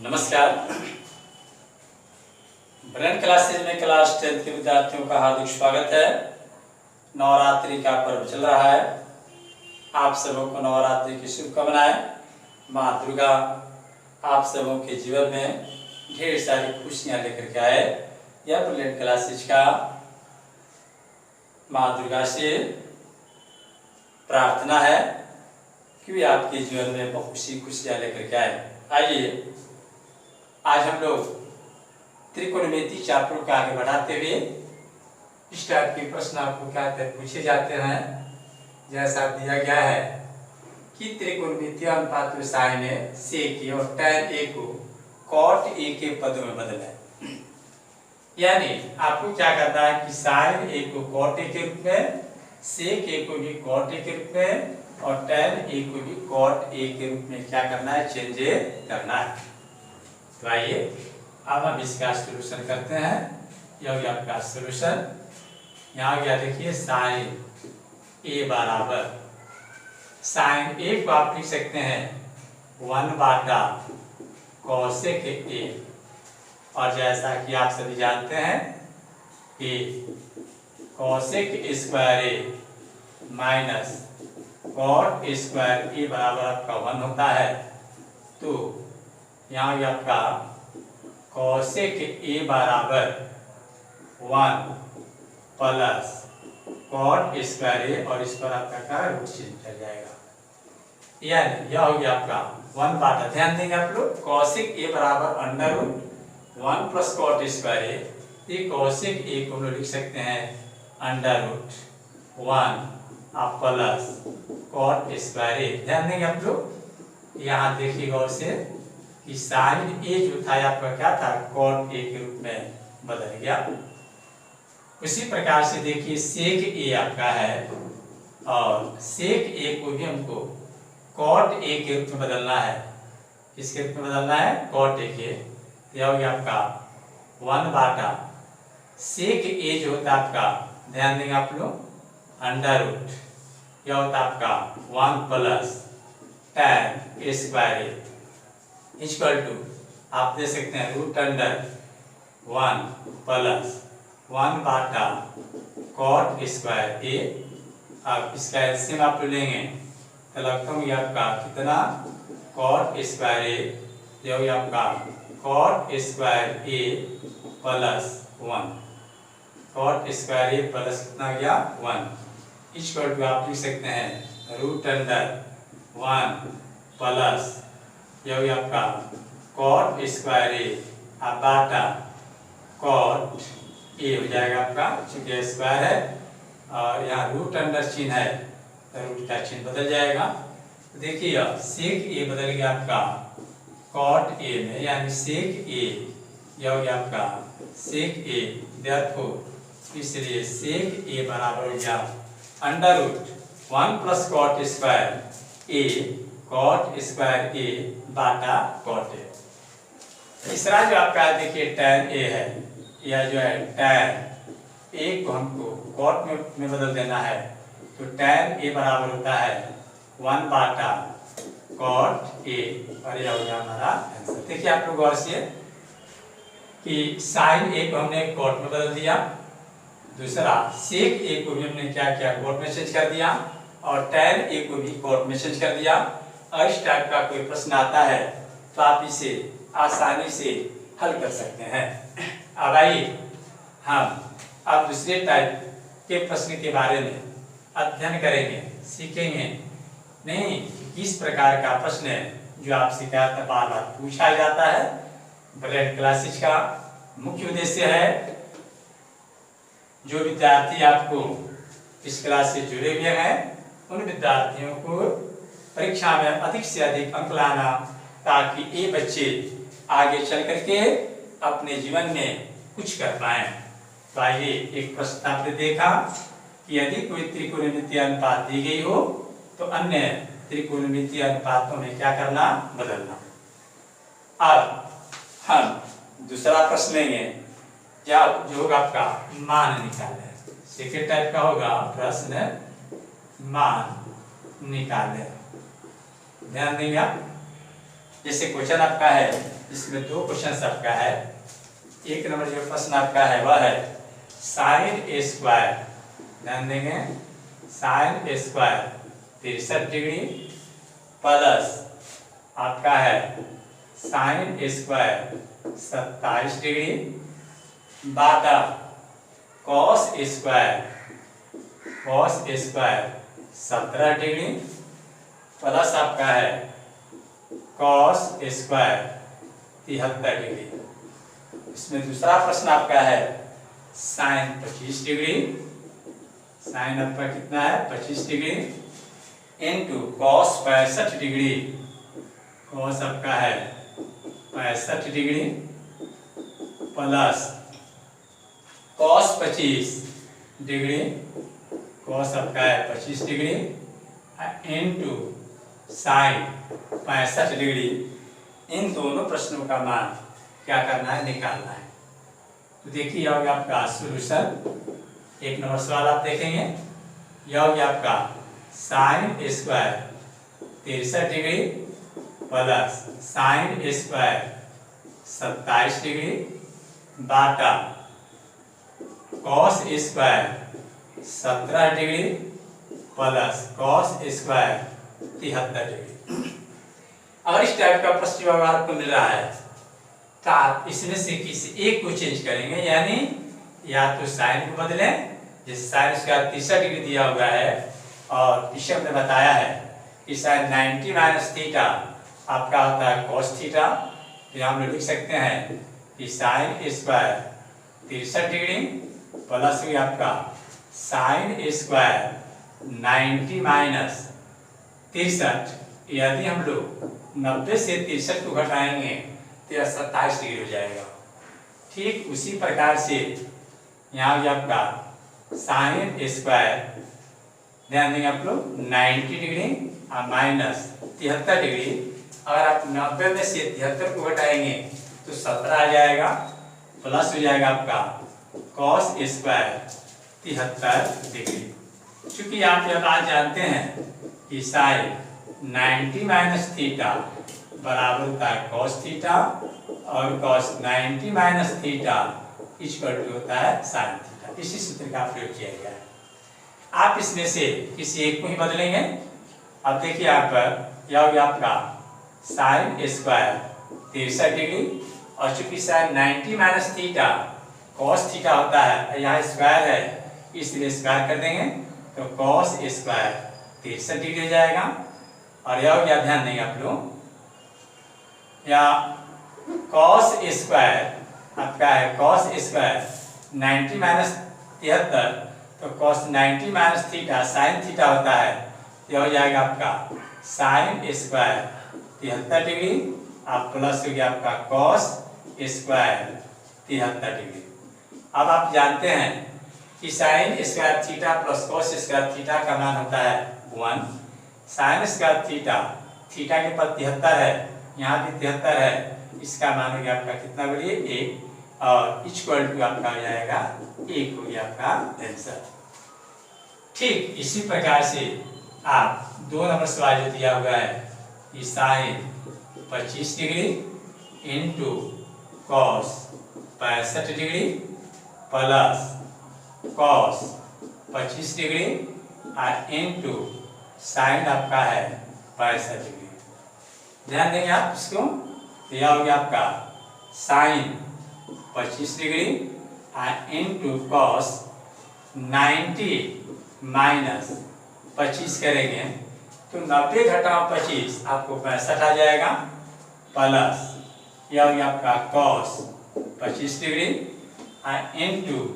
नमस्कार। Brain classes में class 10 के विद्यार्थियों का हार्दिक स्वागत है। नवरात्रि का पर्व चल रहा है। आप सबों को नवरात्रि की शुभकामनाएं। माँ दुर्गा आप सबों के जीवन में ढेर सारी खुशियां लेकर के आए। यह ब्रेन क्लासेज का माँ दुर्गा से प्रार्थना है कि वे आपके जीवन में बहुत सी खुशियां लेकर के आए। आइए आज हम लोग त्रिकोणमिति चैप्टर को आगे बढ़ाते हुए इस टाइप के प्रश्न आपको क्या पूछे जाते हैं। जैसा दिया गया है कि त्रिकोणमितीय अनुपात में साइन ए सेक और tan ए को cot ए के पदों में बदलें। यानी आपको क्या करना है कि साइन ए को cot ए के रूप में, सेक ए को भी cot ए के रूप में और tan ए को भी cot ए के रूप में क्या करना है, चेंज करना है। तो आइए अब हम इसका सॉल्यूशन करते हैं। यह हो गया आपका सॉल्यूशन। यहाँ गया देखिए साइन ए बराबर, साइन ए को आप लिख सकते हैं 1/cosec ए। और जैसा कि आप सभी जानते हैं कि cosec square A minus cot square ए बराबर आपका 1 होता है। तो यहाँ भी आपका cosec ए बराबर 1 प्लस cot स्क्वायर ए और इस पर आपका क्या रूट चेंज कर जाएगा। यानी यह हो गया आपका 1/, ध्यान देंगे आप लोग, cosec ए बराबर under root 1 plus cot square A. ये cosec ए को हम लोग लिख सकते हैं under root 1 plus cot square A. ध्यान देंगे आप लोग, यहाँ देखिए गौर से कि साइन ए जो था आपका क्या था, cot ए के रूप में बदल गया। उसी प्रकार से देखिए सेक ए आपका है और सेक ए को भी हमको cot ए के रूप में बदलना है। किसके रूप में बदलना है, cot ए के। यह हो गया आपका 1/, सेक ए जो होता है आपका, ध्यान देंगे आप लोग, अंडर रूट, यह होता है आपका 1 plus tan A square A equal to आप दे सकते हैं root under 1 plus 1/cot square A. अब इसका एलसीएम आप लेंगे तो लगता हूँ आपका कितना, cot स्क्वायर ए, जो आपका cot स्क्वायर ए प्लस 1, cot स्क्वायर ए प्लस कितना गया 1 इक्वल टू आप लिख सकते हैं रूट अंडर 1 प्लस यह आपका cot स्क्वायर ए बाटा cot ए हो जाएगा आपका, चूंकि स्क्वायर है और यहाँ रूट अंडर चिन्ह है तो रूट का चिन्ह बदल जाएगा। तो देखिए सेक ए बदल गया आपका cot ए में, यानी सेक ए यह हो गया आपका सेक ए, देयरफॉर इसलिए सेक ए बराबर हो गया under root 1 plus cot square A cot square A बाटा cot ए। तीसरा जो आपका देखिए tan ए है, यह जो है tan ए को हमको cot में बदल देना है। तो tan ए बराबर होता है 1/cot ए और यह हो गया हमारा आंसर। देखिए आप लोग गौर से कि साइन ए को हमने cot में बदल दिया, दूसरा सेक ए को भी हमने क्या किया, cot में चेंज कर दिया और tan ए को भी cot में चेंज कर दिया। और इस टाइप का कोई प्रश्न आता है तो आप इसे आसानी से हल कर सकते हैं। अब आइए हम अब दूसरे टाइप के प्रश्न के बारे में अध्ययन करेंगे, सीखेंगे नहीं किस प्रकार का प्रश्न है जो आपसे क्या बार बार पूछा जाता है। ब्रेन क्लासेज का मुख्य उद्देश्य है जो विद्यार्थी आपको इस क्लास से जुड़े हुए हैं उन विद्यार्थियों को परीक्षा में अधिक से अधिक अंक लाना, ताकि ये बच्चे आगे चल करके अपने जीवन में कुछ कर पाए। तो आइए एक प्रश्न आपने देखा कि यदि कोई त्रिकोणमितीय अनुपात दी गई हो तो अन्य त्रिकोणमितीय अनुपातों में क्या करना, बदलना। अब हम दूसरा प्रश्न लेंगे जो होगा आपका मान निकाले। सेकेंड टाइप का होगा प्रश्न मान निकाले। ध्यान देंगे आप, जैसे क्वेश्चन आपका है, इसमें 2 क्वेश्चन आपका है। एक नंबर जो प्रश्न आपका है वह है साइन ए स्क्वायर, ध्यान देंगे, साइन ए स्क्वायर 63 डिग्री प्लस आपका है साइन ए स्क्वायर 27 डिग्री बाटा कॉस स्क्वायर 17 डिग्री प्लस आपका है कॉस स्क्वायर 73 डिग्री। इसमें दूसरा प्रश्न आपका है साइन 25 डिग्री, साइन आपका कितना है 25 degree into cos 65 degree, cos आपका है 65 degree plus cos 25 degree, cos आपका है 25 डिग्री इनटू साइन 65 डिग्री। इन दोनों प्रश्नों का मान क्या करना है, निकालना है। तो देखिए यह होगा आपका सॉल्यूशन। एक नंबर सवाल आप देखेंगे, यह होगा आपका sine square 63 degree plus sine square 27 degree बाटा cos square 17 degree plus cos square 73 degree. अगर इस टाइप का प्रश्न आपको मिल रहा है तो आप इसमें से किसी एक को चेंज करेंगे, यानी या तो साइन को बदलें, जैसे साइन स्क्वायर 30 डिग्री दिया हुआ है और पीछे हमने बताया है कि साइन 90 माइनस थीटा आपका होता है कॉस थीटा, तो हम लोग लिख सकते हैं कि साइन स्क्वायर 63 डिग्री प्लस भी आपका साइन स्क्वायर 90 माइनस 63। यदि हम लोग 90 से 63 को घटाएंगे तो यह 27 डिग्री हो जाएगा। ठीक उसी प्रकार से यहाँ भी आपका साइन स्क्वायर, ध्यान देंगे आप लोग 90 डिग्री और माइनस 73 डिग्री, अगर आप 90 में से 73 को घटाएंगे तो 17 आ जाएगा, प्लस हो जाएगा आपका कॉस स्क्वायर 73 डिग्री। चूंकि आप जब आज जानते हैं कि साइन 90 माइनस थीटा बराबर होता है कॉस थीटा और cos 90 minus theta equal to होता है साइन थीटा। इसी सूत्र का प्रयोग किया गया है। आप इसमें से किसी एक को ही बदलेंगे। अब देखिए यहाँ पर यह होगा आपका साइन स्क्वायर 63 डिग्री और चूंकि sine 90 minus theta cos theta होता है, यहाँ स्क्वायर है इसलिए स्क्वायर कर देंगे तो कॉस स्क्वायर 63 डिग्री हो जाएगा। और यह हो गया, ध्यान देंगे आप लोग, या कॉस स्क्वायर आपका है कॉस स्क्वायर 90 माइनस 73, तो cos 90 minus theta sine theta होता है, यह हो जाएगा आपका साइन स्क्वायर 73 डिग्री आप प्लस हो गया आपका कॉस स्क्वायर 73 डिग्री। अब आप जानते हैं कि sign square theta plus cos square theta का मान होता है 1। साइन स्क्वायर थीटा, थीटा के पद 73 है, यहाँ भी 73 है, इसका मान हो गया आपका कितना बोलिए 1 और इक्वल टू आपका हो जाएगा 1 हो गया आपका आंसर। ठीक इसी प्रकार से आप 2 नंबर सवाल जो दिया हुआ है कि sine 25 degree into cos 65 degree plus cos 25 degree और इंटू साइन आपका है 65 डिग्री। ध्यान देंगे आप इसको, तो यह हो गया आपका साइन 25 डिग्री और इंटू कॉस 90 माइनस 25 करेंगे तो 90 घटाओ 25 आपको 65 आ जाएगा, प्लस यह हो गया आपका कॉस 25 डिग्री और इंटू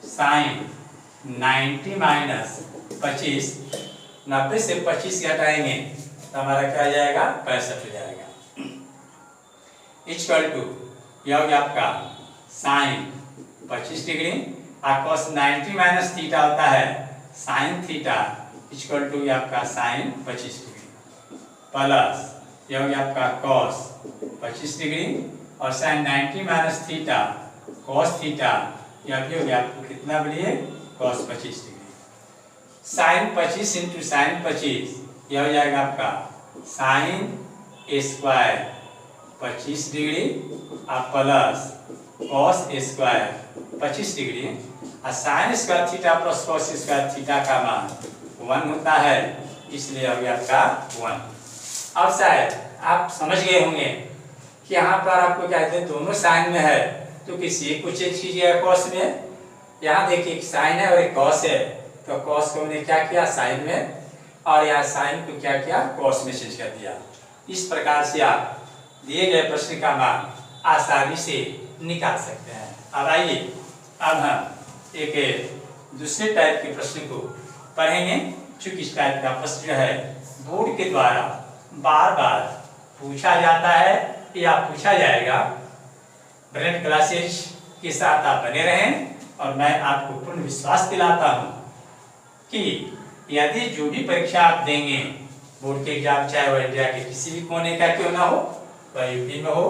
साइन 90 माइनस 25, 90 से 25 घटाएंगे तो हमारा क्या आ जाएगा 65 हो जाएगा, इक्वल टू यह हो गया आपका साइन 25 डिग्री और कॉस 90 माइनस थीटा होता है साइन थीटा इक्वल टू आपका साइन 25 डिग्री प्लस यह हो गया आपका कॉस 25 डिग्री और sine 90 minus theta cos theta, यह भी हो गया आपको कितना बोलिए cos 25 degree. Sine 25 into sine 25 यह हो जाएगा आपका साइन स्क्वायर 25 डिग्री और प्लस कॉस स्क्वायर 25 डिग्री और sine square theta plus cos square theta का मान 1 होता है, इसलिए हो गया आपका 1। अब शायद आप समझ गए होंगे कि यहाँ पर आपको क्या कहते हैं, दोनों साइन में है तो किसी एक को चेंज कीजिएगा कॉस में। यहाँ देखिए एक साइन है और एक कॉस है, तो कॉस को हमने क्या किया साइन में, और यहाँ साइन को क्या किया कॉस में चेंज कर दिया। इस प्रकार से आप दिए गए प्रश्न का मान आसानी से निकाल सकते हैं। अब आइए अब हम एक दूसरे टाइप के प्रश्न को पढ़ेंगे। चूंकि इस टाइप का प्रश्न जो है बोर्ड के द्वारा बार बार पूछा जाता है या पूछा जाएगा। ब्रेन क्लासेज के साथ आप बने रहें और मैं आपको पूर्ण विश्वास दिलाता हूं कि यदि जो भी परीक्षा आप देंगे बोर्ड के एग्जाम, चाहे वो इंडिया के किसी भी कोने का क्यों ना हो, वह यूपी में हो,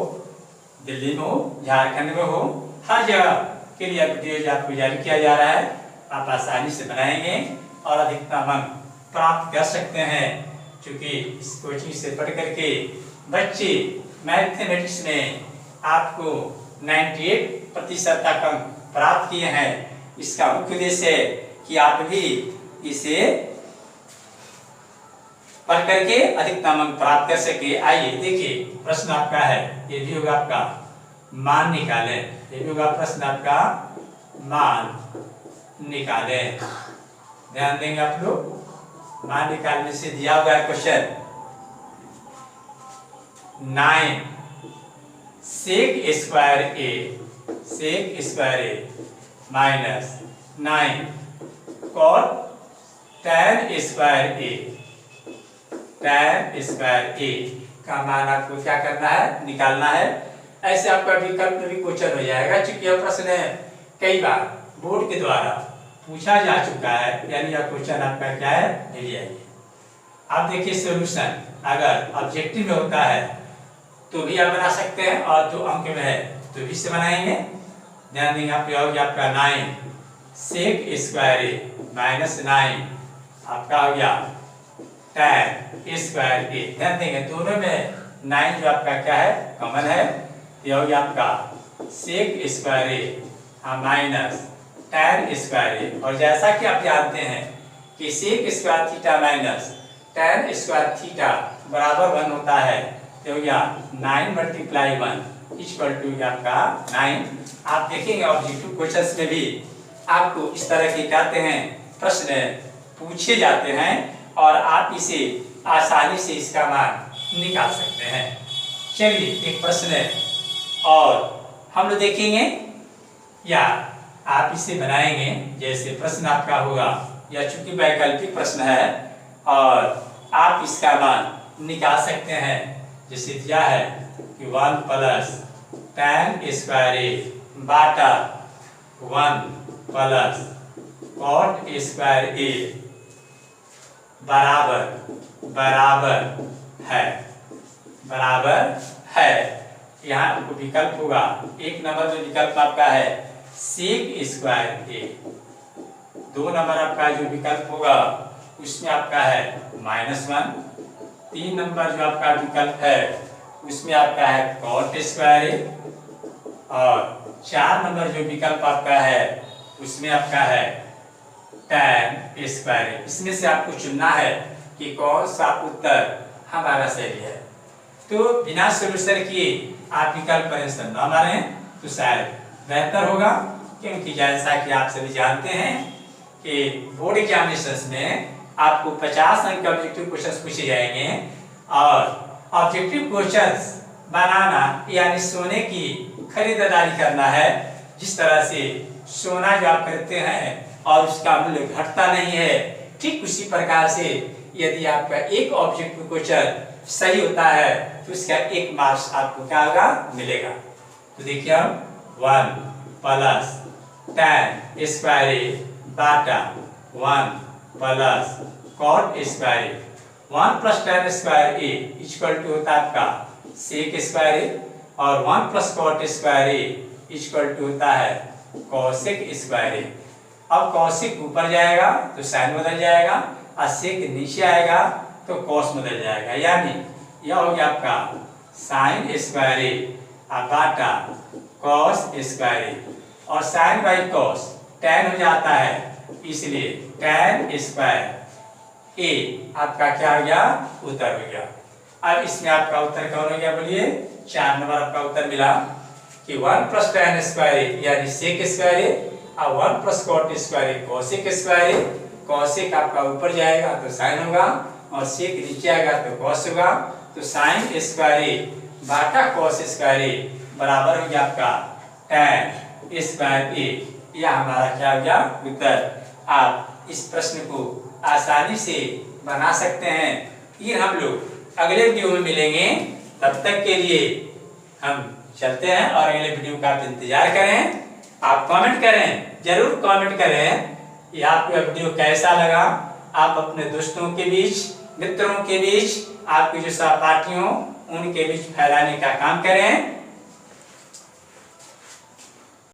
दिल्ली में हो, झारखंड में हो, हर जगह के लिए वीडियो आपको जारी किया जा रहा है। आप आसानी से बनाएंगे और अधिकतम अंक प्राप्त कर सकते हैं। क्योंकि इस कोचिंग से पढ़ करके बच्चे मैथमेटिक्स में आपको 98% तक अंक प्राप्त किए हैं। इसका मुख्य उद्देश्य है कि आप भी इसे पढ़ करके अधिकतम अंक प्राप्त कर सके। आइए देखिए प्रश्न आपका है, ये भी होगा आपका मान निकालें। ये भी होगा प्रश्न आपका मान निकालें। ध्यान देंगे आप लोग, मान निकालने से दिया हुआ है question 9 sec square A minus 9 cot tan square ए का मान आपको क्या करना है, निकालना है। ऐसे आपका विकल्प में भी क्वेश्चन हो जाएगा। चूंकि यह प्रश्न कई बार बोर्ड के द्वारा पूछा जा चुका है, यानी यह क्वेश्चन आपका क्या है, मिल जाएगी। आप देखिए सोल्यूशन अगर ऑब्जेक्टिव में होता है तो भी आप बना सकते हैं, और 2 अंक में है तो भी से बनाएंगे। ध्यान देंगे आप, यह हो गया आपका 9 सेक स्क्वायर ए माइनस 9 आपका हो गया tan स्क्वायर ए। ध्यान देंगे दोनों में 9 जो आपका क्या है, कॉमन है। यह हो गया आपका sec square A minus tan square A. और जैसा कि आप जानते हैं कि sec square theta minus tan square theta बराबर 1 होता है, तो हो गया 9 × 1 इक्वल टू आपका 9। आप देखेंगे ऑब्जेक्टिव क्वेश्चंस में भी आपको इस तरह के कहते हैं प्रश्न पूछे जाते हैं और आप इसे आसानी से इसका मान निकाल सकते हैं। चलिए एक प्रश्न है और हम लोग देखेंगे या आप इसे बनाएंगे। जैसे प्रश्न आपका होगा, यह चूंकि वैकल्पिक प्रश्न है और आप इसका मान निकाल सकते हैं। जैसे दिया है कि 1 प्लस tan स्क्वायर ए बाटा 1 प्लस cot स्क्वायर ए बराबर है। यहाँ आपको विकल्प होगा, 1 नंबर में विकल्प आपका है सेक स्क्वायर ए, 2 नंबर आपका जो विकल्प होगा उसमें आपका है -1, 3 नंबर जो आपका विकल्प है उसमें आपका है cot स्क्वायर ए, और 4 नंबर जो विकल्प आपका है उसमें आपका है tan स्क्वायर ए। इसमें से आपको चुनना है कि कौन सा उत्तर हमारा सही है। तो बिना सोल्यूशन किए आप विकल्प पर आंसर न मारें तो शायद बेहतर होगा। क्योंकि जैसा कि आप सभी जानते हैं कि बोर्ड एग्जामिनेशंस में आपको 50 अंक के ऑब्जेक्टिव क्वेश्चंस पूछे जाएंगे, और ऑब्जेक्टिव क्वेश्चंस बनाना यानी सोने की खरीदारी करना है। जिस तरह से सोना जो आप करते हैं और उसका मूल्य घटता नहीं है, ठीक उसी प्रकार से यदि आपका एक ऑब्जेक्टिव क्वेश्चन सही होता है तो उसका 1 मार्क्स आपको क्या होगा, मिलेगा। तो देखिए हम 1 प्लस tan स्क्वायर ए बाटा 1 plus cot square A, 1 plus tan square A equal to होता है आपका सेक स्क्वायर ए, और 1 plus cot square A equal to होता है cosec स्क्वायर ए। अब cosec ऊपर जाएगा तो sin बदल जाएगा, और sec नीचे आएगा तो cos बदल जाएगा। यानी यह हो गया आपका sine square A Bata cos square A, और साइन बाई कॉस tan हो जाता है, इसलिए tan स्क्वायर ए आपका क्या हो गया, उत्तर हो गया। अब इसमें आपका उत्तर कौन हो गया बोलिए, 4 नंबर आपका उत्तर मिला कि 1 + tan स्क्वायर ए यानी सेक स्क्वायर ए और 1 + cot स्क्वायर ए कोसेक स्क्वायर ए। कोसेक आपका ऊपर जाएगा तो साइन होगा और सेक नीचे आएगा तो कॉस होगा, तो sine square A Bata cos square ए बराबर हो गया आपका tan स्क्वायर ए। यह हमारा क्या हो गया उत्तर। आप इस प्रश्न को आसानी से बना सकते हैं। फिर हम लोग अगले वीडियो में मिलेंगे, तब तक के लिए हम चलते हैं और अगले वीडियो का आप इंतजार करें। आप कमेंट करें, जरूर कमेंट करें कि आपको यह वीडियो कैसा लगा। आप अपने दोस्तों के बीच, मित्रों के बीच, आपके जो सहपाठियों उनके बीच फैलाने का काम करें।